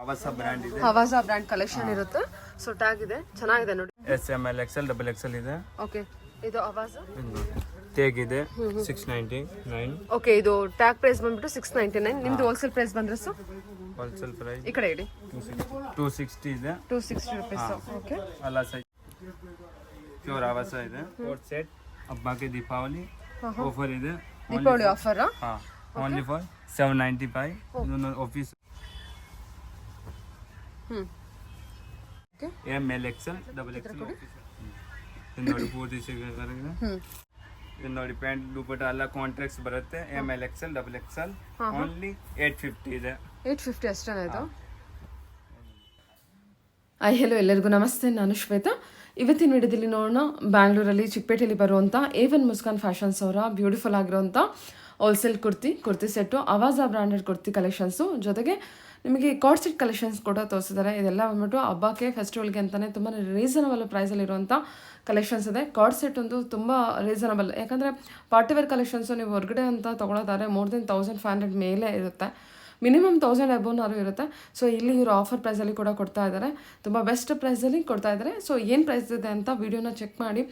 ಅವಸ brand ಇದೆ. ಹವಾಜಾ brand collection ಇರುತ್ತೆ. ಸೊ ಟ್ಯಾಗ್ ಇದೆ, ಚೆನ್ನಾಗಿದೆ ನೋಡಿ. S M L XL double XL ಇದೆ. ಓಕೆ, ಇದು ಹವಾಜಾ ಟ್ಯಾಗ್ ಇದೆ 699. ಓಕೆ, ಇದು ಟ್ಯಾಗ್ ಪ್ರೈಸ್ ಬಂದ್ಬಿಟ್ಟು 699. ನಿಮ್ದು ಹೋಲ್ಸೇಲ್ ಪ್ರೈಸ್ ಬಂದ್ರೆ ಸರ್ ಹೋಲ್ಸೇಲ್ ಪ್ರೈಸ್ ಈ ಕಡೆ ಇಡಿ 260 ಇದೆ. 260 rupees. ಓಕೆ, ಅಲ್ಲ ಸೈಜ್ ಪ್ಯೂರ್ ಅವಸ ಇದೆ. ಕೋಟ್ ಸೆಟ್ ಹಬ್ಬಕ್ಕೆ ದೀಪಾವಳಿ ಆಫರ್ ಇದೆ. Deepavali offer only for 795. ಇದೊಂದು office M L XL double Excel ಇದು ನೋಡಿ ಪೂರ್ತಿ ಸಿಗುತ್ತೆ. ಇದು ನೋಡಿ ಪ್ಯಾಂಟ್ ದುಪಟ್ಟ ಎಲ್ಲ ಕಾಂಟ್ರಾಕ್ಟ್ಸ್ ಬರುತ್ತೆ. M L XL double Excel only 850 ಇದೆ. 850 ಅಷ್ಟೇನಾ ಇದು? ಹೆಲೋ, ಎಲ್ಲರಿಗೂ ನಮಸ್ತೆ. ನಾನು ಶ್ವೇತಾ. ಇವತ್ತಿನ ವಿಡಿಯೋದಲ್ಲಿ ನೋಡೋಣ, ಬ್ಯಾಂಗ್ಳೂರಲ್ಲಿ ಚಿಕ್ಕಪೇಟೆಯಲ್ಲಿ ಬರುವಂಥ A1 ಮುಸ್ಕಾನ್ ಫ್ಯಾಷನ್ಸ್ ಅವರ ಬ್ಯೂಟಿಫುಲ್ ಆಗಿರುವಂಥ ಹೋಲ್ಸೇಲ್ ಕುರ್ತಿ ಸೆಟ್ಟು, ಅವಾಜಾ ಬ್ರ್ಯಾಂಡೆಡ್ ಕುರ್ತಿ ಕಲೆಕ್ಷನ್ಸು, ಜೊತೆಗೆ ನಿಮಗೆ ಕಾರ್ಡ್ ಸೆಟ್ ಕಲೆಕ್ಷನ್ಸ್ ಕೂಡ ತೋರಿಸಿದ್ದಾರೆ. ಇದೆಲ್ಲ ಬಂದ್ಬಿಟ್ಟು ಹಬ್ಬಕ್ಕೆ ಫೆಸ್ಟಿವಲ್ಗೆ ಅಂತಲೇ ತುಂಬಾ ರೀಸನಬಲ್ ಪ್ರೈಸಲ್ಲಿರುವಂಥ ಕಲೆಕ್ಷನ್ಸ್ ಇದೆ. ಕಾರ್ಡ್ ಸೆಟ್ ಒಂದು ತುಂಬ ರೀಸನಬಲ್, ಯಾಕಂದರೆ ಪಾರ್ಟಿವೇರ್ ಕಲೆಕ್ಷನ್ಸು ನೀವು ಹೊರಗಡೆ ಅಂತ ತೊಗೊಳೋದಾದ್ರೆ ಮೋರ್ ದೆನ್ 1500 ಮೇಲೆ ಇರುತ್ತೆ, ಮಿನಿಮಮ್ 1000 ಅಬೋನಾರು ಇರುತ್ತೆ. ಸೊ ಇಲ್ಲಿ ಇವರು ಆಫರ್ ಪ್ರೈಸಲ್ಲಿ ಕೂಡ ಕೊಡ್ತಾ ಇದ್ದಾರೆ, ತುಂಬ ಬೆಸ್ಟ್ ಪ್ರೈಸಲ್ಲಿ ಕೊಡ್ತಾ ಇದ್ದಾರೆ. ಸೊ ಏನು ಪ್ರೈಸ್ ಇದೆ ಅಂತ ವೀಡಿಯೋನ ಚೆಕ್ ಮಾಡಿ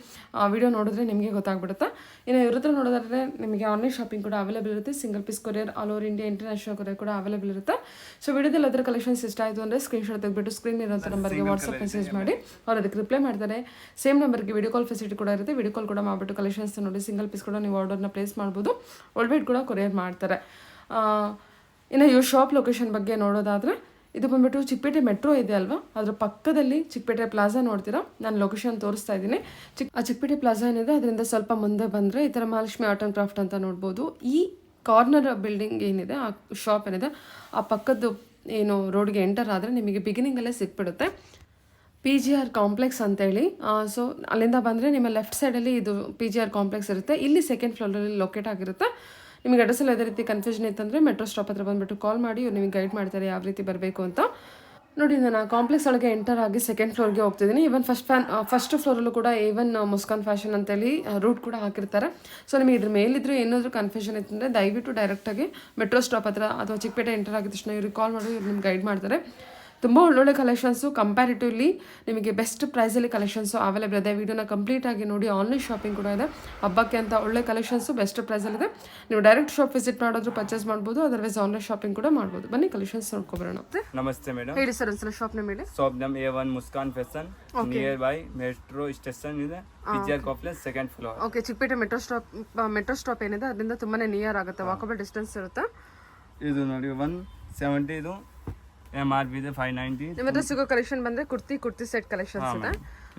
ವಿಡಿಯೋ ನೋಡಿದ್ರೆ ನಿಮಗೆ ಗೊತ್ತಾಗ್ಬಿಡುತ್ತೆ. ಇನ್ನು ಇವ್ರ ಹತ್ರ ನೋಡೋದಾದ್ರೆ ನಿಮಗೆ ಆನ್ಲೈನ್ ಶಾಪಿಂಗ್ ಕೂಡ ಅವೈಲೇಬಲ್ ಇರುತ್ತೆ. Single piece courier all over India international courier ಕೂಡ ಅವೈಲೇಬಲ್ ಇರುತ್ತೆ. ಸೊ ವಿಡಿಯೋದಲ್ಲಿ ಅದರ ಕಲೆಕ್ಷನ್ಸ್ ಇಷ್ಟ ಆಯಿತು ಅಂದರೆ ಸ್ಕ್ರೀನ್ಶಾಟ್ ತೆಗೆದುಬಿಟ್ಟು ಸ್ಕ್ರೀನ್ ಇರೋಂಥ ನಂಬರ್ಗೆ ವಾಟ್ಸಪ್ ಮೆಸೇಜ್ ಮಾಡಿ ಅವ್ರು ಅದಕ್ಕೆ ರಿಪ್ಲೈ ಮಾಡ್ತಾರೆ. ಸೇಮ್ ನಂಬರ್ಗೆ ವಿಡಿಯೋ ಕಾಲ್ ಫೆಸಿಲಿಟಿ ಕೂಡ ಇರುತ್ತೆ. ವಿಡಿಯೋ ಕಾಲ್ ಕೂಡ ಮಾಡಿಬಿಟ್ಟು ಕಲೆಕ್ಷನ್ಸ್ ನೋಡಿ ಸಿಂಗಲ್ ಪೀಸ್ ಕೂಡ ನೀವು ಆರ್ಡರ್ನ ಪ್ಲೇಸ್ ಮಾಡ್ಬೋದು. ವರ್ಲ್ಡ್ ವೈಡ್ ಕೂಡ ಕೊರಿಯರ್ ಮಾಡ್ತಾರೆ. ಇನ್ನು ಇವ್ರ ಶಾಪ್ ಲೊಕೇಶನ್ ಬಗ್ಗೆ ನೋಡೋದಾದರೆ ಇದು ಬಂದ್ಬಿಟ್ಟು ಚಿಕ್ಕಪೇಟೆ ಮೆಟ್ರೋ ಇದೆ ಅಲ್ವಾ, ಅದರ ಪಕ್ಕದಲ್ಲಿ ಚಿಕ್ಕಪೇಟೆ ಪ್ಲಾಜಾ ನೋಡ್ತೀರಾ, ನಾನು ಲೊಕೇಶನ್ ತೋರಿಸ್ತಾ ಇದ್ದೀನಿ. ಚಿಕ್ಕಪೇಟೆ ಪ್ಲಾಜಾ ಏನಿದೆ ಅದರಿಂದ ಸ್ವಲ್ಪ ಮುಂದೆ ಬಂದರೆ ಈ ಥರ ಮಹಾಲಕ್ಷ್ಮಿ ಆರ್ಟ್ ಆ್ಯಂಡ್ ಕ್ರಾಫ್ಟ್ ಅಂತ ನೋಡ್ಬೋದು. ಈ ಕಾರ್ನರ್ ಬಿಲ್ಡಿಂಗ್ ಏನಿದೆ, ಆ ಶಾಪ್ ಏನಿದೆ, ಆ ಪಕ್ಕದ್ದು ಏನು ರೋಡ್ಗೆ ಎಂಟರ್ ಆದರೆ ನಿಮಗೆ ಬಿಗಿನಿಂಗಲ್ಲೇ ಸಿಕ್ಬಿಡುತ್ತೆ PGR ಕಾಂಪ್ಲೆಕ್ಸ್ ಅಂತೇಳಿ. ಸೊ ಅಲ್ಲಿಂದ ಬಂದರೆ ನಿಮ್ಮ ಲೆಫ್ಟ್ ಸೈಡಲ್ಲಿ ಇದು PGR ಕಾಂಪ್ಲೆಕ್ಸ್ ಇರುತ್ತೆ. ಇಲ್ಲಿ ಸೆಕೆಂಡ್ ಫ್ಲೋರಲ್ಲಿ ಲೊಕೇಟ್ ಆಗಿರುತ್ತೆ. ನಿಮಗೆ ಅಡ್ರೆಸ್ಸಲ್ಲಿ ಯಾವುದೇ ರೀತಿ ಕನ್ಫ್ಯೂಷನ್ ಇತ್ತಂದರೆ ಮೆಟ್ರೋ ಸ್ಟಾಪ್ ಹತ್ರ ಬಂದುಬಿಟ್ಟು ಕಾಲ್ ಮಾಡಿ ಇವ್ರು ನಿಮಗೆ ಗೈಡ್ ಮಾಡ್ತಾರೆ ಯಾವ ರೀತಿ ಬರಬೇಕು ಅಂತ. ನೋಡಿ, ನಾನು ಕಾಂಪ್ಲೆಕ್ಸ್ ಒಳಗೆ ಎಂಟರ್ ಆಗಿ ಸೆಕೆಂಡ್ ಫ್ಲೋರ್ಗೆ ಹೋಗ್ತಿದ್ದೀನಿ. ಈವನ್ ಫಸ್ಟ್ ಫ್ಲೋರಲ್ಲೂ ಕೂಡ A1 ಮುಸ್ಕಾನ್ ಫ್ಯಾಷನ್ ಅಂತೇಳಿ ರೂಟ್ ಕೂಡ ಹಾಕಿರ್ತಾರೆ. ಸೊ ನಿಮಗೆ ಇದ್ರ ಮೇಲಿದ್ರು ಏನಾದರೂ ಕನ್ಫ್ಯೂಷನ್ ಇತ್ತಂದರೆ ದಯವಿಟ್ಟು ಡೈರೆಕ್ಟಾಗಿ ಮೆಟ್ರೋ ಸ್ಟಾಪ್ ಹತ್ರ ಅಥವಾ ಚಿಕ್ಕಪೇಟೆ ಎಂಟರ್ ಆಗಿದ ತಕ್ಷಣ ಇವ್ರಿಗೆ ಕಾಲ್ ಮಾಡಿ ಇವ್ರು ನಿಮ್ಗೆ ಗೈಡ್ ಮಾಡ್ತಾರೆ. ತುಂಬ ಒಳ್ಳೊಳ್ಳೆ ಕಲೆಕ್ಷನ್ಸು, ಕಂಪ್ಯಾರಿಟಿವ್ಲಿ ನಿಮಗೆ ಬೆಸ್ಟ್ ಪ್ರೈಸಲ್ಲಿ ಕಲೆಕ್ಷನ್ಸು ಅವೈಲೇಬಲ್ ಇದೆ. ವೀಡಿಯೋನ ಕಂಪ್ಲೀಟಾಗಿ ನೋಡಿ. ಆನ್ಲೈನ್ ಶಾಪಿಂಗ್ ಕೂಡ ಇದೆ ಹಬ್ಬಕ್ಕೆ ಅಂತ, ಒಳ್ಳೆ ಕಲೆಕ್ಷನ್ಸು ಬೆಸ್ಟ್ ಪ್ರೈಸಲ್ಲಿದೆ. ನೀವು ಡೈರೆಕ್ಟ್ ಶಾಪ್ ವಿಸಿಟ್ ಮಾಡೋದ್ರು ಪರ್ಚೇಸ್ ಮಾಡ್ಬೋದು, ಅದರ್ವೈಸ್ ಆನ್ಲೈನ್ ಶಾಪಿಂಗ್ ಕೂಡ ಮಾಡ್ಬೋದು. ಬನ್ನಿ ಕಲೆಕ್ಷನ್ಸ್ ನೋಡ್ಕೊಬರೋಣ. ನಮಸ್ತೆ ಮೇಡಮ್. ಹೇಳಿ ಸರ್ ಒಂದ್ಸಲ ಶಾಪ್ ನೇಮ್ ಹೇಳಿ. Shop name A1 Muskan fashion, near by metro station ಇದೆ, PGR complex second floor. Okay, Chikkapete metro stop ಏನಿದೆ ಅದರಿಂದ ತುಂಬಾನೇ ನಿಯರ್ ಆಗುತ್ತೆ, ವಾಕಬಲ್ ಡಿಸ್ಟೆನ್ಸ್ ಇರುತ್ತೆ. ಇದು ನೋಡಿ 170, ಇದು MRP ಇದೆ 590. ನಿಮ್ಮ ಹತ್ರ ಸಿಗೋ ಕಲೆಕ್ಷನ್ ಬಂದ್ರೆ ಕುರ್ತಿ ಸೆಟ್ ಕಲೆಕ್ಷನ್ಸ್ ಇದೆ.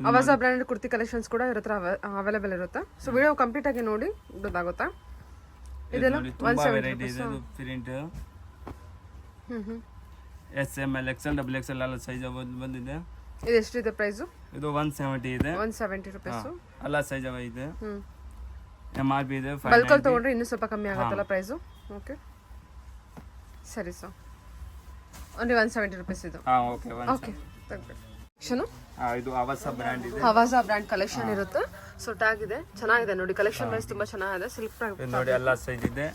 ಅವಾಜಾ ಬ್ರ್ಯಾಂಡ್ ಕುರ್ತಿ ಕಲೆಕ್ಷನ್ಸ್ ಕೂಡ ಇವ್ರ ಹತ್ರ ಅವೈಲೇಬಲ್ ಇರುತ್ತೆ. ಸೊ ವಿಡಿಯೋ ಕಂಪ್ಲೀಟ್ ಆಗಿ ನೋಡಿ ಗೊತ್ತಾಗುತ್ತಾ. ಇದೆಲ್ಲ 170 ಇದೆ. ಇದು print SML XL double XL ಎಲ್ಲ ಸೈಜ್ ಬಂದಿದೆ. ಇದು ಎಷ್ಟಿದೆ ಪ್ರೈಸ್? ಇದು 170 ಇದೆ. 170 ರೂಪೀಸ್ ಎಲ್ಲ ಸೈಜ್ ಇದೆ. MRP ಇದೆ 590. ಬಲ್ಕಲ್ಲಿ ತಗೊಂಡ್ರೆ ಇನ್ನೂ ಸ್ವಲ್ಪ ಕಮ್ಮಿ ಆಗುತ್ತಲ್ಲ ಪ್ರೈಸ್. ಓಕೆ ಸರಿ ಸರ್, ಓನ್ಲಿ 170 ರೂಪೀಸ್ ಇದು. ಓಕೆ ಓಕೆ ಇದು ಅವಸ ಬ್ರ್ಯಾಂಡ್ ಇದೆ. ಹವಾಜಾ ಬ್ರ್ಯಾಂಡ್ ಕಲೆಕ್ಷನ್ ಇರುತ್ತೆ. ಸೊ ಟ್ಯಾಗ್ ಇದೆ, ಚೆನ್ನಾಗಿದೆ ನೋಡಿ. ಕಲೆಕ್ಷನ್ ವೈಸ್ ತುಂಬಾ ಚೆನ್ನಾಗಿದೆ. ಸಿಲ್ಕ್ ನೋಡಿ ಎಲ್ಲ ಸೈಜ್ ಇದೆ.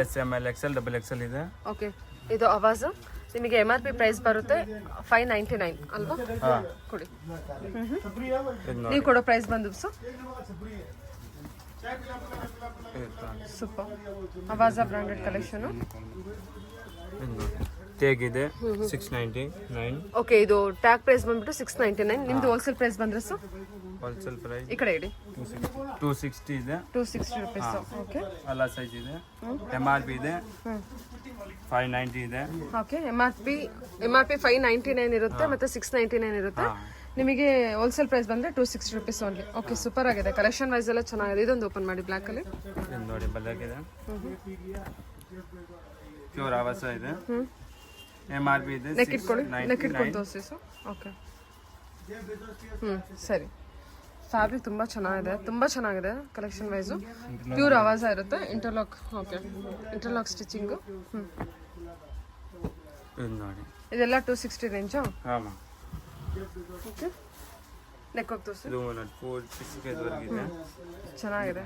SML XL ಡಬಲ್ XL ಇದೆ. ಓಕೆ, ಇದು ಹವಾಜಾ. ನಿಮಗೆ MRP ಪ್ರೈಸ್ ಬರುತ್ತೆ 599 ಅಲ್ವಾ? ಕೊಡಿ. ನೀವು ಕೊಡೋ ಪ್ರೈಸ್ ಬಂದು ಸೂಪರ್ ಹವಾಜಾ ಬ್ರ್ಯಾಂಡೆಡ್ ಕಲೆಕ್ಷನ್. ಟ್ಯಾಗ್ ಇದೆ 699. ಓಕೆ, ಇದು ಟ್ಯಾಗ್ ಪ್ರೈಸ್ ಬಂದ್ಬಿಟ್ಟು 699. ನಿಮ್ದು ಹೋಲ್ಸೇಲ್ ಪ್ರೈಸ್ ಬಂದ್ರೆ ಸರ್ ಹೋಲ್ಸೇಲ್ ಪ್ರೈಸ್ ಈ ಕಡೆ ಇಡಿ 260 ಇದೆ. 260 ರೂಪೀಸ್. ಓಕೆ, ಎಲ್ಲ ಸೈಜ್ ಇದೆ. MRP ಇದೆ 590 ಇದೆ. ಓಕೆ, MRP 599 ಇರುತ್ತೆ, ಮತ್ತೆ 699 ಇರುತ್ತೆ. ನಿಮಗೆ ಹೋಲ್ಸೇಲ್ ಪ್ರೈಸ್ ಬಂದ್ರೆ 260 ರೂಪೀಸ್ ಓನ್ಲಿ. ಓಕೆ, ಸೂಪರ್ ಆಗಿದೆ. ಕಲೆಕ್ಷನ್ ವೈಸ್ ಎಲ್ಲ ಚೆನ್ನಾಗಿದೆ. ಇದೊಂದು ಓಪನ್ ಮಾಡಿ ಬ್ಲ್ಯಾಕ್ ಅಲ್ಲಿ ನೋಡಿ, ಬ್ಲ್ಯಾಕ್ ಇದೆ. ಪ್ಯೂರ್ ಅವಸ ಇದೆ. MRP ಇದೆ ನೆಕ್ ಇಟ್ಕೊಂಡು ತೋರಿಸಿ ಸರ್. ಓಕೆ, ಸರಿ. ಫ್ಯಾಬ್ರಿಕ್ ತುಂಬ ಚೆನ್ನಾಗಿದೆ ಕಲೆಕ್ಷನ್ ವೈಸು. ಪ್ಯೂರ್ ಆವಾಜ ಇರುತ್ತೆ. ಇಂಟರ್ಲಾಕ್. Okay, interlock stitching. ನೋಡಿ ಇದೆಲ್ಲ 260 ರೇಂಜಾ? ಓಕೆ, ನೆಕ್ ಹೋಗಿ ತೋರಿಸಿ. ಚೆನ್ನಾಗಿದೆ.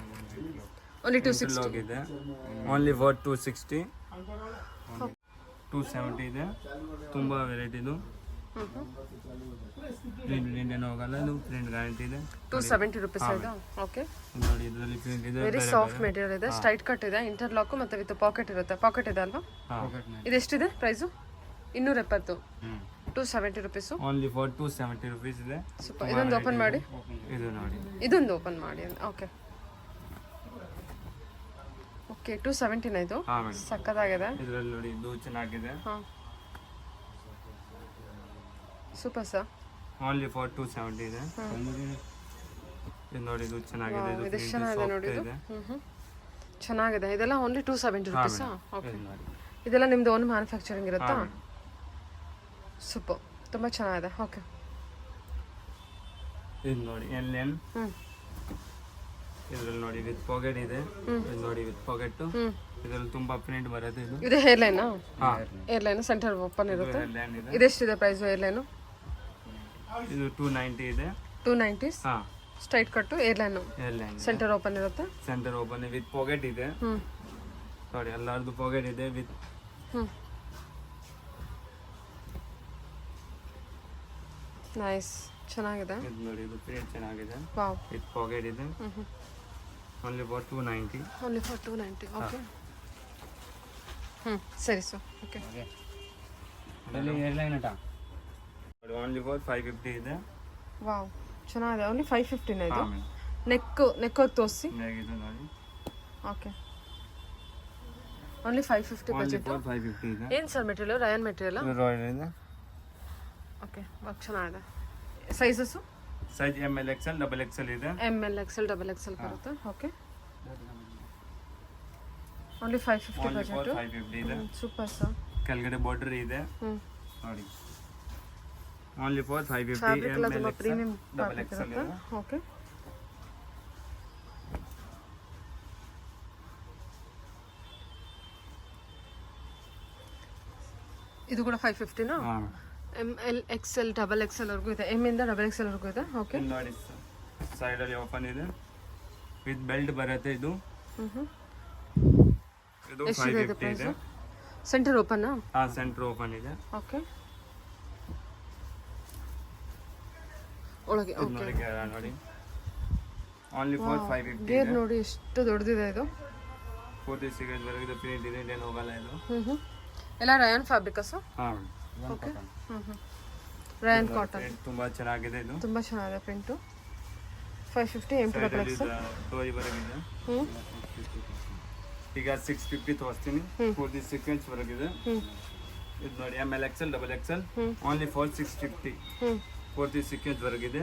ಓನ್ಲಿ 260 ಇದೆ. Only for 260. 270 ಇದೆ, ತುಂಬ ವೆರೈಟಿದು. ಪ್ರಿಂಟ್ ಏನು ಹೋಗಲ್ಲ, ಇದು ಪ್ರಿಂಟ್ ಗ್ಯಾರಂಟಿ ಇದೆ. 270 rupees ಇದು. ಓಕೆ, ನೋಡಿ ಇದರಲ್ಲಿ ಪ್ರಿಂಟ್ ಇದೆ, ವೆರಿ ಸಾಫ್ಟ್ ಮೆಟೀರಿಯಲ್ ಇದೆ, ಸ್ಟ್ರೈಟ್ ಕಟ್ ಇದೆ, ಇಂಟರ್ಲಾಕ್ ಮತ್ತೆ ವಿತ್ ಪಾಕೆಟ್ ಇರುತ್ತೆ. ಪಾಕೆಟ್ ಇದೆ ಅಲ್ವಾ? ಇದೆಷ್ಟಿದೆ price? 270. 270 rupees. Only for 270 rupees ಇದೆ. ಸೂಪರ್. ಇದೊಂದು ಓಪನ್ ಮಾಡಿ, ಇದು ನೋಡಿ, ಇದೊಂದು ಓಪನ್ ಮಾಡಿ. ಓಕೆ ಓಕೆ, 270 ಇದು. ಸಕ್ಕತ್ತಾಗಿದೆ. ಇದರಲ್ಲಿ ನೋಡಿ ಇದು ಚೆನ್ನಾಗಿದೆ. ಹಾಂ, ಸೂಪರ್ ಸರ್. ಓನ್ಲಿ ಫಾರ್ 270 ಇದೆ. ಇದು ನೋಡಿ, ಇದು ಚೆನ್ನಾಗಿದೆ, ಇದು ಚೆನ್ನಾಗಿದೆ ನೋಡಿ, ಇದು ಚೆನ್ನಾಗಿದೆ. ಇದೆಲ್ಲ ಓನ್ಲಿ 270 rupees. ಓಕೆ, ಇದೆಲ್ಲ ನಿಮ್ದು ಓನ್ ಮ್ಯಾನುಫ್ಯಾಕ್ಚರಿಂಗ್ ಇರುತ್ತಾ? ಸೂಪರ್, ತುಂಬ ಚೆನ್ನಾಗಿದೆ. ಓಕೆ, ಇದು ನೋಡಿ LN. ಇದರಲ್ಲಿ ನೋಡಿ ವಿತ್ ಪಾಕೆಟ್ ಇದೆ, ಇದು ನೋಡಿ ವಿತ್ ಪಾಕೆಟ್. ಇದರಲ್ಲಿ ತುಂಬಾ ಪ್ರಿಂಟ್ ಬರುತ್ತೆ. ಇದು hair line, air line centre open ಇರುತ್ತೆ. ಇದೆಷ್ಟಿದೆ ಪ್ರೈಸ್ ಏರ್ ಲೈನ್? ಇದು 290 ಇದೆ. 290. ಸ್ಟ್ರೈಟ್ ಕಟ್ಟು ಏರ್ ಲೈನ್, ಸೆಂಟರ್ ಓಪನ್ ಇರುತ್ತೆ. ಸೆಂಟರ್ ಓಪನ್ ವಿತ್ ಪಾಕೆಟ್ ಇದೆ. ನೋಡಿ ಎಲ್ಲರದು ಪಾಕೆಟ್ ಇದೆ ವಿತ್. ನೈಸ್, ಚೆನ್ನಾಗಿದೆ. ಇದು ನೋಡಿ, ಇದು ಪ್ರಿಂಟ್ ಚೆನ್ನಾಗಿದೆ. ವಾವ್, ವಿತ್ ಪಾಕೆಟ್ ಇದೆ. Only for 290. Only for 290. Okay, ಸರಿ ಸರ್. ಓಕೆ, ಓನ್ಲಿ ಫಾರ್ 550 ಇದೆ. ವಾವ್, ಚೆನ್ನಾಗಿದೆ. ಓನ್ಲಿ 550 ಇದು. ನೆಕ್ ತೋರಿಸಿ. ಇದು ನೋಡಿ. Okay, only 550 budget. 550 ಇದೆ. ಏನು sir material? Riyan material. Royal ಇದೆ. ಓಕೆ, ವರ್ಕ್ ಚೆನ್ನಾಗಿದೆ. Sizes? Size ML XL XXL ಇದೆ. ML XL XXL ಬರುತ್ತೆ. Okay, only 550 budget. 550 ಇದೆ. Super sir. ಕೆಳಗಡೆ ಬಾರ್ಡರ್ ಇದೆ ನೋಡಿ. Only for 550. ಫ್ಯಾಬ್ರಿಕ್ ಎಲ್ಲ ತುಂಬ ಪ್ರೀಮಿಯಂ ಫ್ಯಾಬ್ರಿಕ್ ಇರುತ್ತೆ. ಓಕೆ, ಇದು ಕೂಡ 550ನಾ? ML XL XXL ವರೆಗೂ ಇದೆ. M ಇಂದ XXL ವರೆಗೂ ಇದೆ. ಓಕೆ, ನೋಡಿ ಸೈಡ್ ಅಲ್ಲಿ ಓಪನ್ ಇದೆ, ವಿತ್ ಬೆಲ್ಟ್ ಬರುತ್ತೆ. ಇದು ಇದು 550 ಇದೆ. Centre open? ಸೆಂಟರ್ ಓಪನ್ ಇದೆ. ಓಕೆ, ಒಳಗೆ. ಓಕೆ, ನೋಡಿ ಓನ್ಲಿ ಫಾರ್ 550. ಗೇರ್ ನೋಡಿ ಎಷ್ಟು ದೊಡ್ಡದಿದೆ ಇದು. 40 ಸಿಗರೇಟ್ ವರೆಗೆ ಪ್ರಿಂಟ್ ಇದೆ, ಏನು ಹೋಗಲ್ಲ ಇದು. ಎಲ್ಲ Riyan fabric sir? Okay, Riyan cotton. ತುಂಬಾ ಚೆನ್ನಾಗಿದೆ, ಇದು ತುಂಬಾ ಚೆನ್ನಾಗಿದೆ ಪ್ರಿಂಟು. 550 M2 XXL. ಟೋರಿ ಬರಗಿದೆ. ಈಗ 650 ತೋರಿಸ್ತೀನಿ. 40 ಸೀಕ್ವೆನ್ಸ್ ಬರಗಿದೆ. ಇದು ನೋಡಿ ML XL XXL only for 650. 40 sequence ಬರಗಿದೆ.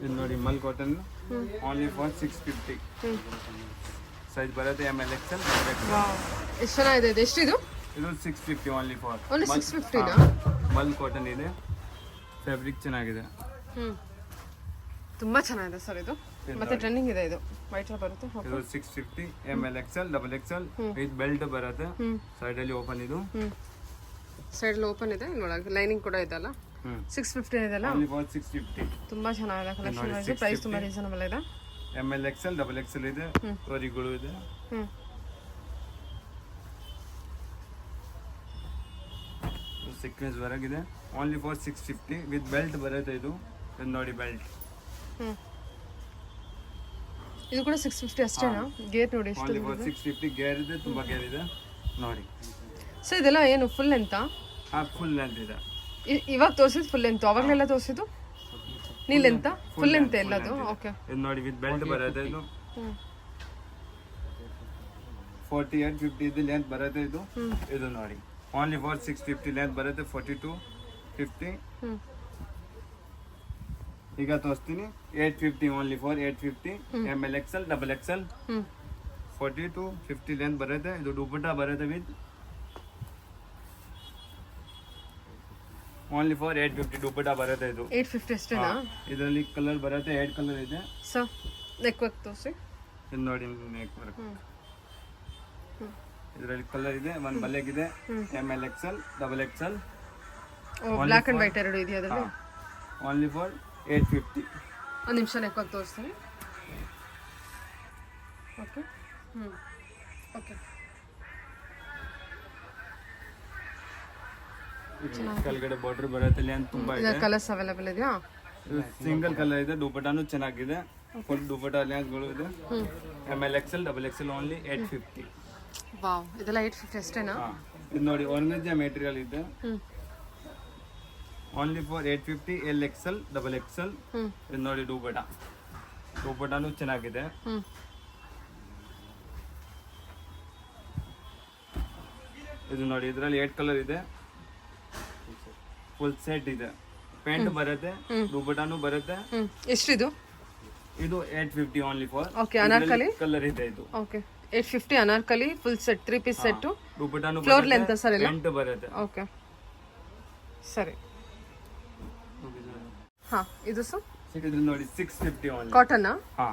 ಇದು ನೋಡಿ mul cotton only for 650. Size ಬರುತ್ತೆ ML XL XXL. ಎಷ್ಟು ಚೆನ್ನಾಗಿದೆ ಇದು. ಎಷ್ಟಿದು? ಇದು 650 only for. Only 650 Mal cotton ಇದೆ, ಫ್ಯಾಬ್ರಿಕ್ ಚೆನ್ನಾಗಿದೆ. ತುಂಬಾ ಚೆನ್ನಾಗಿದೆ ಸರ್ ಇದು. ಮತ್ತೆ ಟ್ರೆಂಡಿಂಗ್ ಇದೆ ಇದು. ವೈಟ್ ಬರುತ್ತೆ. ಇದು 650 ML XL XXL with belt ಬರುತ್ತೆ. ಸೈಡ್ ಅಲ್ಲಿ ಓಪನ್. ಇದು ಸೈಡ್ ಅಲ್ಲಿ ಓಪನ್ ಇದೆ. ನೋಡಕ್ಕೆ ಲೈನಿಂಗ್ ಕೂಡ ಇದೆ ಅಲ್ಲ. 650 ಇದೆಲ್ಲ. Only for 650. ತುಂಬಾ ಚೆನ್ನಾಗಿದೆ ಕಲೆಕ್ಷನ್ ವೈಸ್. ಪ್ರೈಸ್ ತುಂಬಾ ರೀಸನಬಲ್ ಇದೆ. ML XL XXL ಇದೆ, ಟೋರಿಗಳು ಇದೆ. ಸೀಕ್ವೆನ್ಸ್ ಬರಗಿದೆ. ಓನ್ಲಿ ಫಾರ್ 650 ವಿತ್ ಬೆಲ್ಟ್ ಬರುತ್ತೆ. ಇದು ನೋಡಿ ಬೆಲ್ಟ್. ಇದು ಕೂಡ 650 ಅಷ್ಟೇನಾ? ಗೇರ್ ನೋಡಿ ಎಷ್ಟು. ಓನ್ಲಿ ಫಾರ್ 650 ಗೇರ್ ಇದೆ, ತುಂಬಾ ಗೇರ್ ಇದೆ ನೋಡಿ. ಸೊ ಇದೆಲ್ಲ ಏನು ಫುಲ್ ಲೆಂತ್? ಫುಲ್ ಲೆಂತ್ ಇದೆ. ಇವಾಗ ತೋರಿಸಿದ್ದು ಫುಲ್ ಲೆಂತ್, ಅವಾಗಲೆಲ್ಲ ತೋರಿಸಿದ್ದು ನೀ ಲೆಂತ್? ಫುಲ್ ಲೆಂತ್ ಎಲ್ಲದು. ಓಕೆ, ಇದು ನೋಡಿ ವಿತ್ ಬೆಲ್ಟ್ ಬರುತ್ತೆ. ಇದು 48-50 ಇದು ಲೆಂತ್ ಬರುತ್ತೆ. ಇದು ಇದು ನೋಡಿ ಓನ್ಲಿ ಫಾರ್ 650 ಲೆಂತ್ ಬರುತ್ತೆ. 42-50. ಈಗ ತೋರಿಸ್ತೀನಿ 850 only for 850 ML XL XXL. 42-50 length ಬರುತ್ತೆ. ಇದು ದುಪಟ್ಟಾ ಬರುತ್ತೆ ವಿತ್ ಓನ್ಲಿ ಫಾರ್ 850 ದುಪಟ್ಟಾ ಬರುತ್ತೆ. ಇದು 850 ಅಷ್ಟೇನಾ? ಇದರಲ್ಲಿ ಕಲರ್ ಬರುತ್ತೆ, 8 ಕಲರ್ ಇದೆ. ಸರ್ ನೆಕ್ ವರ್ಕ್ ತೋರಿಸಿ. ಇದು ನೋಡಿ ನೆಕ್ ವರ್ಕ್. ಇದರಲ್ಲಿ ಕಲರ್ ಇದೆ, ಒಂದು ಬಲ್ಲೆಗ್ ಇದೆ. ML XL XXL. Black and white ಎರಡು ಇದೆಯಾ ಅದರಲ್ಲಿ? Only for 850. ಒಂದು ನಿಮಿಷ ನೆಕ್ ವರ್ಕ್ ತೋರಿಸ್ತೀನಿ. Okay, okay. ಕೆಳಗಡೆ ಬಾರ್ಡರ್ ಬರುತ್ತೆ ಇಲ್ಲಿ ಅಂತ ತುಂಬಾ ಇದೆ. ಕಲರ್ಸ್ ಅವೈಲೇಬಲ್ ಇದೆಯಾ? ಸಿಂಗಲ್ ಕಲರ್ ಇದೆ, ದುಪಟ್ಟಾನು ಚೆನ್ನಾಗಿದೆ, ಫುಲ್ ದುಪಟ್ಟ ಲೆನ್ಸ್ಗಳು ಇದೆ. ML XL XXL only 850. Wow, ಇದೆಲ್ಲ 850 ಅಷ್ಟೇನಾ? ಇದು ನೋಡಿ ಒರ್ಗಂಜ ಮೆಟೀರಿಯಲ್ ಇದೆ, ಓನ್ಲಿ ಫಾರ್ 850. LXL XXL. ಇದು ನೋಡಿ ದುಪಟ್ಟಾನು ಚೆನ್ನಾಗಿದೆ. ಇದು ನೋಡಿ ಇದರಲ್ಲಿ 8 ಕಲರ್ ಇದೆ, ಫುಲ್ ಸೆಟ್ ಇದೆ, ಪ್ಯಾಂಟ್ ಬರುತ್ತೆ, ದುಪಟ್ಟಾನು ಬರುತ್ತೆ. ಎಷ್ಟಿದು? ಇದು 850 only for. Okay, Anarkali colour ಇದೆ ಇದು. Okay, 850 Anarkali full set, 3 piece set, ದುಪಟ್ಟಾನು ಫ್ಲೋರ್ ಲೆಂತ್ ಸರ್ ಎಲ್ಲ ಪ್ಯಾಂಟ್ ಬರುತ್ತೆ. ಓಕೆ ಸರಿ. ಹಾ, ಇದು ಸರ್ ಇದು ನೋಡಿ 650 ಓನ್ಲಿ. ಕಾಟನ್ ಹಾ,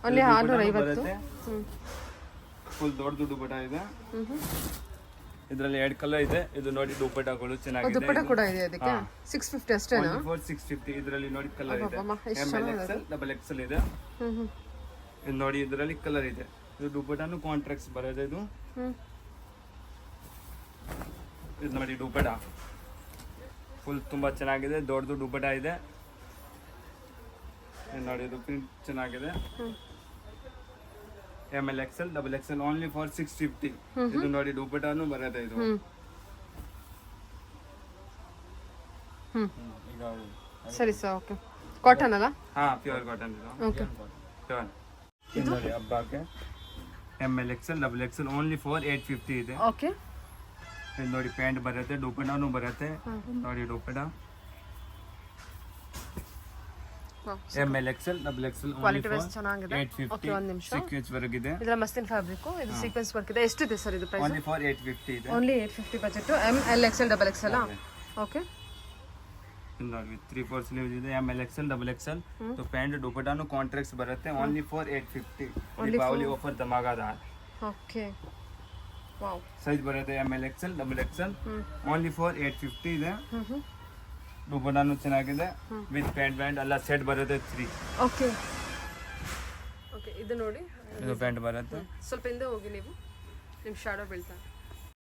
ಅಲ್ಲಿ 650. ಬರುತ್ತೆ, ಫುಲ್ ದೊಡ್ಡ ದುಪಟ್ಟ ಇದೆ. ಇದರಲ್ಲಿ 2 ಕಲರ್ ಇದೆ. ಇದು ನೋಡಿ ದುಪಟ್ಟಾಗಳು ಚೆನ್ನಾಗಿದೆ. ದುಪಟ್ಟ ಕೂಡ ಇದೆ ಅದಕ್ಕೆ. 650 ಅಷ್ಟೇನಾ? 650. ಇದರಲ್ಲಿ ನೋಡಿ ಕಲರ್ ಇದೆ, ML XL XXL ಇದೆ. ಇದು ನೋಡಿ ಇದರಲ್ಲಿ ಕಲರ್ ಇದೆ. ಇದು ದುಪಟ್ಟಾನು ಕಾಂಟ್ರಾಕ್ಟ್ಸ್ ಬರುತ್ತೆ. ಇದು ನೋಡಿ ದುಪಟ್ಟ ಫುಲ್ ತುಂಬಾ ಚೆನ್ನಾಗಿದೆ, ದೊಡ್ಡದು ದುಪಟ್ಟ ಇದೆ. ಇದು ನೋಡಿ ಇದು ಪ್ರಿಂಟ್ ಚೆನ್ನಾಗಿದೆ. ML XL XXL only for 650. ಇದು ನೋಡಿ ದುಪಟ್ಟಾನು ಬರುತ್ತೆ. ಇದು ಸರಿ ಸರ್. ಓಕೆ, ಕಾಟನ್ ಅಲ್ಲ? ಹಾ, ಪ್ಯೂರ್ ಕಾಟನ್ ಇದು. Okay, pure. ಇದು ನೋಡಿ ಹಬ್ಬಕ್ಕೆ ML XL XXL only for 850 ಇದೆ. ಓಕೆ, ಇದು ನೋಡಿ ಪ್ಯಾಂಟ್ ಬರುತ್ತೆ, ದುಪಟ್ಟಾನು ಬರುತ್ತೆ. ನೋಡಿ dupatta ML XL XXL quality wise ಚೆನ್ನಾಗಿದೆ. 850. ಓಕೆ, ಒಂದು ನಿಮಿಷ. ಸೀಕ್ವೆನ್ಸ್ ವರ್ಕ್ ಇದೆ. ಇದರ ಮಸ್ತಿನ ಫ್ಯಾಬ್ರಿಕ್, ಇದು ಸೀಕ್ವೆನ್ಸ್ ವರ್ಕ್ ಇದೆ. ಎಷ್ಟಿದೆ ಸರ್ ಇದು ಪ್ರೈಸ್? ಓನ್ಲಿ ಫಾರ್ 850 ಇದೆ. Only 850 budget. ML XL XXL. Okay, ನೋಡಿ 3/4 ಸ್ಲೀವ್ಸ್ ಇದೆ. ML XL XXL. तो पैंट दुपट्टाನು ಕಾಂಟ್ರಾಕ್ಟ್ಸ್ ಬರುತ್ತೆ. ಓನ್ಲಿ ಫಾರ್ 850. ದೀಪಾವಳಿ ಆಫರ್ ಧಮಾಕಾದಾರ್. Okay, wow. ಸೈಜ್ ಬರುತ್ತೆ ML XL XXL only for 850 ಇದೆ. ದುಪಟ್ಟಾನು ಚೆನ್ನಾಗಿದೆ, ವಿತ್ ಪ್ಯಾಂಟ್ ಎಲ್ಲ ಸೆಟ್ ಬರುತ್ತೆ 3. ಓಕೆ ಓಕೆ, ಇದು ನೋಡಿ, ಇದು ಪ್ಯಾಂಟ್ ಬರುತ್ತೆ. ಸ್ವಲ್ಪ ಹಿಂದೆ ಹೋಗಿ ನೀವು, ನಿಮ್ಮ ಶಾಡೋ ಬೀಳ್ತಾರೆ.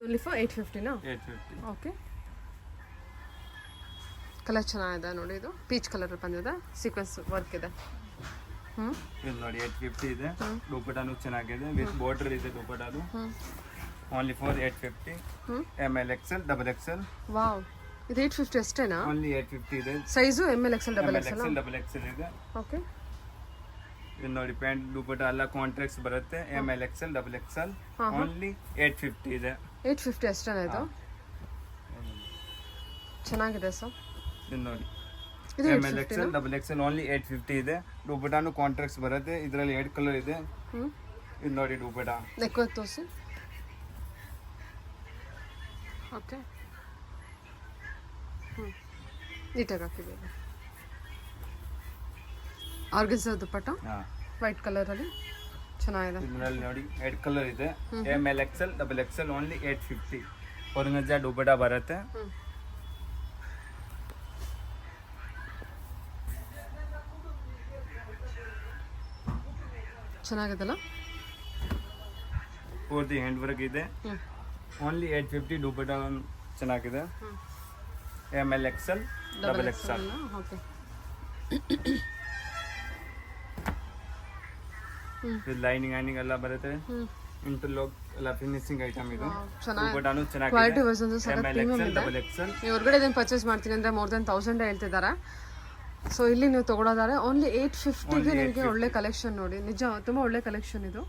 ಓನ್ಲಿ ಫಾರ್ 850ನಾ? 850. ಓಕೆ, ಕಲರ್ ಚೆನ್ನಾಗಿದೆ ನೋಡಿ. ಇದು ಪೀಚ್ ಕಲರ್ ಬಂದಿದೆ, ಸೀಕ್ವೆನ್ಸ್ ವರ್ಕ್ ಇದೆ. ಇದು ನೋಡಿ 850 ಇದೆ. ದುಪಟ್ಟಾನು ಚೆನ್ನಾಗಿದೆ, ವಿತ್ ಬಾರ್ಡರ್ ಇದೆ ದುಪಟ್ಟಾನು. Only for 850. ML XL XXL. Wow, ಇದು 850 ಅಷ್ಟೇನಾ? ಓನ್ಲಿ 850 ಇದೆ. ಸೈಜು ML XL XXL ಇದೆ. ಓಕೆ, ಇದು ನೋಡಿ ಪ್ಯಾಂಟ್ ದುಪಟ್ಟ ಎಲ್ಲ ಕಾಂಟ್ರಾಕ್ಟ್ಸ್ ಬರುತ್ತೆ. ML XL XXL ಓನ್ಲಿ 850 ಇದೆ. 850 ಅಷ್ಟೇನಾ? ಇದು ಚೆನ್ನಾಗಿದೆ ಸರ್. ಇದು ನೋಡಿ ML XL XXL ಓನ್ಲಿ 850 ಇದೆ. ದುಪಟ್ಟಾನು ಕಾಂಟ್ರಾಕ್ಟ್ಸ್ ಬರುತ್ತೆ. ಇದರಲ್ಲಿ 2 ಕಲರ್ ಇದೆ. ಇದು ನೋಡಿ ದುಪಟ್ಟ. ನೆಕ್ ತೋರಿಸಿ. ಓಕೆ, ನೀಟಾಗಿ ಹಾಕಿದ್ದೀವಿ. ಆರ್ಗನ್ಸಾ ದುಪಟ್ಟ ವೈಟ್ ಕಲರಲ್ಲಿ ಚೆನ್ನಾಗಿದೆ. ಇದರಲ್ಲಿ ನೋಡಿ 2 ಕಲರ್ ಇದೆ. ML XL XXL only 850. Organza dupatta ಬರುತ್ತೆ. ಚೆನ್ನಾಗಿದೆಲ್ಲ, ಪೂರ್ತಿ ಹ್ಯಾಂಡ್ ವರ್ಕ್ ಇದೆ. ಓನ್ಲಿ 850. ದುಪಟ್ಟ ಚೆನ್ನಾಗಿದೆ. ML XL XXL. Okay, lining ಎಲ್ಲ ಬರುತ್ತೆ. ಇಂಟರ್ಲಾಕ್ ಎಲ್ಲ ಫಿನಿಶಿಂಗ್ ಐಟಮ್ ಇದು. ಚೆನ್ನಾಗಿ ದುಪಟ್ಟಾನು ಕ್ವಾಲಿಟಿ ಚೆನ್ನಾಗಿದೆ. ವೈಸ್ ಒಂದು ಸಖತ್ ML ಪ್ರೀಮಿಯಂ XL ಇದೆ. XXL. ನೀವು ಹೊರಗಡೆ ಇದನ್ನು ಪರ್ಚೇಸ್ ಮಾಡ್ತೀನಿ ಅಂದರೆ ಮೋರ್ ದೆನ್ 1000 ಹೇಳ್ತಿದ್ದಾರೆ. ಸೊ ಇಲ್ಲಿ ನೀವು ತೊಗೊಳೋದಾದ್ರೆ ಓನ್ಲಿ 850ಗೆ ನಿಮಗೆ ಒಳ್ಳೆ ಕಲೆಕ್ಷನ್ ನೋಡಿ. ನಿಜ ತುಂಬ ಒಳ್ಳೆ ಕಲೆಕ್ಷನ್ ಇದು.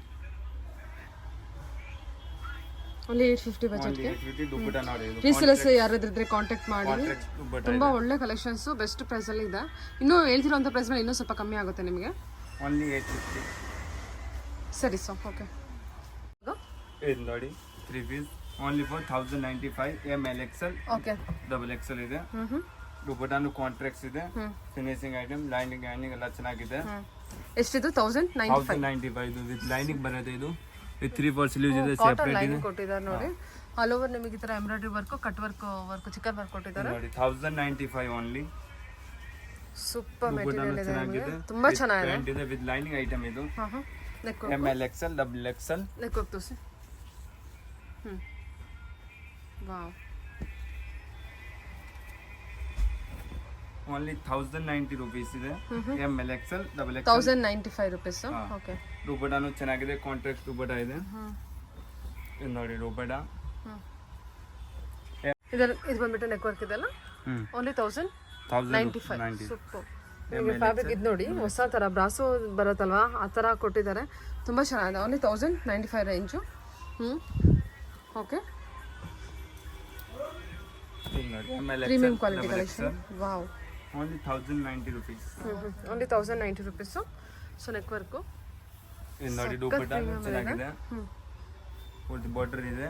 ಓನ್ಲಿ 850 ಬಜೆಟ್ಗೆ. ರೀಸೇಲರ್ಸ್ ಯಾರಾದ್ರಿದ್ರೆ ಕಾಂಟ್ಯಾಕ್ಟ್ ಮಾಡಿ. ತುಂಬ ಒಳ್ಳೆ ಕಲೆಕ್ಷನ್ಸ್ ಬೆಸ್ಟ್ ಪ್ರೈಸಲ್ಲಿ ಇದೆ. ಇನ್ನೂ ಹೇಳ್ತಿರೋಂಥ ಪ್ರೈಸ್ ಮೇಲೆ ಇನ್ನೂ ಸ್ವಲ್ಪ ಕಮ್ಮಿ ಆಗುತ್ತೆ ನಿಮಗೆ. ಓನ್ಲಿ 850. ಸರಿ ಸರ್. ಓಕೆ, ಇದು ನೋಡಿ 3 piece only for 1095. ML XL okay XXL ಇದೆ. ದುಪಟ್ಟಾನು ಕಾಂಟ್ರಾಕ್ಟ್ಸ್ ಇದೆ. ಫಿನಿಶಿಂಗ್ ಐಟಮ್, ಲೈನಿಂಗ್ ಎಲ್ಲ ಚೆನ್ನಾಗಿದೆ. ಎಷ್ಟಿದು? 1095 ಇದು ವಿತ್ ಲೈನಿಂಗ್ ಬರುತ್ತೆ. ಇದು ವಿತ್ 3/4 ಸ್ಲೀವ್ಸ್ ಇದೆ. ಕಾಟನ್ ಸೆಪರೇಟ್ ಲೈನಿಂಗ್ ಇದೆ. ಕೊಟ್ಟಿದ್ದಾರೆ ನೋಡಿ. ಆಲ್ ಓವರ್ ನಿಮಗೆ ಈ ತರ embroidery work, cut work, chikan work ಕೊಟ್ಟಿದ್ದಾರೆ ನೋಡಿ 1095 ಓನ್ಲಿ. ಸೂಪರ್ ಮೆಟೀರಿಯಲ್ ಇದೆ ನಿಮಗೆ, ತುಂಬಾ ಚೆನ್ನಾಗಿದೆ. ಪ್ಯಾಂಟ್ ಇದೆ ವಿತ್ ಲೈನಿಂಗ್ ಐಟಮ್ ಇದು. Neck ML XL XXL. Neck ಹೋಗಿ ತೋರಿಸಿ. ವಾವ್, ಓನ್ಲಿ 1090 ರುಪೀಸ್ ಇದೆ. M L XL double XL 1095 rupees. Okay. ದುಪಟ್ಟಾನು ಚೆನ್ನಾಗಿದೆ, ಕಾಂಟ್ರಾಕ್ಟ್ ದುಪಟ್ಟ ಇದೆ. ಇದು ನೋಡಿ ದುಪಟ್ಟ. ಇದು ಬಂದ್ಬಿಟ್ಟು ನೆಕ್ ವರ್ಕ್ ಇದೆಲ್ಲ ಓನ್ಲಿ 1095. ಸೂಪರ್. ನಿಮಗೆ ಫ್ಯಾಬ್ರಿಕ್ ಇದು ನೋಡಿ ಹೊಸ ಥರ ಬ್ರಾಸೋ ಬರುತ್ತಲ್ವಾ ಆ ಥರ ಕೊಟ್ಟಿದ್ದಾರೆ, ತುಂಬ ಚೆನ್ನಾಗಿದೆ. Only 1095 range. Okay. Premium quality collection. Wow. Only 1090 rupees. Only 1090 rupees. So neck work ಇದು ನೋಡಿ ದುಪಟ್ಟ ಚೆನ್ನಾಗಿದೆ, ಬಾರ್ಡರ್ ಇದೆ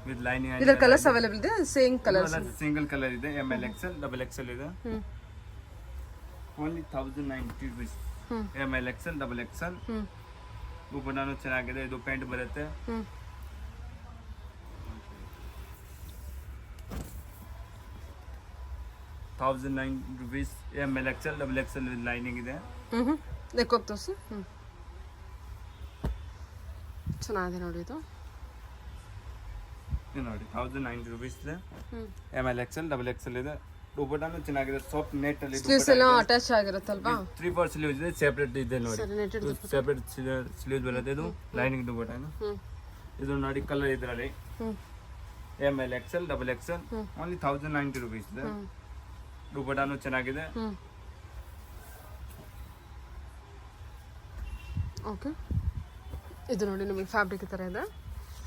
ವಿತ್ ಲೈನಿಂಗ್. ಇದರ ಕಲರ್ಸ್ ಅವೈಲೇಬಲ್ ಇದೆ, ಸೇಮ್ ಕಲರ್ಸ್. ಸಿಂಗಲ್ ಕಲರ್ ಇದೆ, M L XL double XL ಇದೆ. Only 1090 rupees. M L XL double XL. ದುಪಟ್ಟಾನು ಚೆನ್ನಾಗಿದೆ, ಇದು ಪ್ಯಾಂಟ್ ಬರುತ್ತೆ. ₹1009 M L XL double XL with lining ಇದೆ. ನೆಕ್ ವರ್ಕ್ ತೋರಿಸಿ. ಚೆನ್ನಾಗಿದೆ ನೋಡಿ ಇದು. ಇದು ನೋಡಿ 1090 ರುಪೀಸ್ ಇದೆ, M L XL double XL ಇದೆ. ದುಪಟ್ಟಾನು ಚೆನ್ನಾಗಿದೆ, ಸಾಫ್ಟ್ ನೆಟ್ ಅಲ್ಲಿ ಸ್ಲೀವ್ಸ್ ಎಲ್ಲ ಅಟ್ಯಾಚ್ ಆಗಿರುತ್ತಲ್ವಾ? 3/4 ಸ್ಲೀವ್ಸ್ ಇದೆ, ಸೆಪರೇಟ್ ಇದೆ ನೋಡಿ, ಸೆಪರೇಟ್ ಸ್ಲೀವ್ಸ್ ಬರುತ್ತೆ. ಇದು ಲೈನಿಂಗ್ ದುಪಟ್ಟ. ಇದು ನೋಡಿ ಕಲರ್ ಇದರಲ್ಲಿ M L XL double Excel. Only 1090 rupees ಇದೆ. ದುಪಟ್ಟಾನು ಚೆನ್ನಾಗಿದೆ. ಓಕೆ. ಇದು ನೋಡಿ ನಿಮಗೆ ಫ್ಯಾಬ್ರಿಕ್ ಥರ ಇದೆ.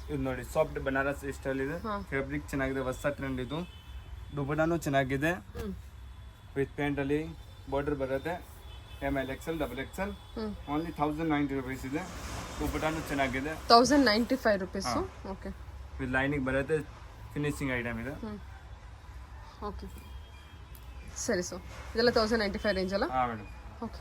ಇದು ನೋಡಿ ಸಾಫ್ಟ್ ಬನಾರಸ್ ಸ್ಟೈಲ್ ಇದೆ, ಫ್ಯಾಬ್ರಿಕ್ ಚೆನ್ನಾಗಿದೆ, ಹೊಸ ಟ್ರೆಂಡ್ ಇದು. ದುಪಟ್ಟಾನು ಚೆನ್ನಾಗಿದೆ, ವಿತ್ ಪ್ಯಾಂಟ್ ಅಲ್ಲಿ ಬಾರ್ಡರ್ ಬರುತ್ತೆ. M L XL double Excel. Only 1090 rupees ಇದೆ. ದುಪಟ್ಟಾನು ಚೆನ್ನಾಗಿದೆ, 1095 ರುಪೀಸು. ಓಕೆ. ವಿತ್ ಲೈನಿಂಗ್ ಬರುತ್ತೆ, ಫಿನಿಶಿಂಗ್ ಐಟಮ್ ಇದೆ. ಓಕೆ ಸರಿ. ಸೊ ಇದೆಲ್ಲ 1095 ರೇಂಜ್ ಅಲ್ಲ? ಹಾಂ ಮೇಡಮ್. ಓಕೆ.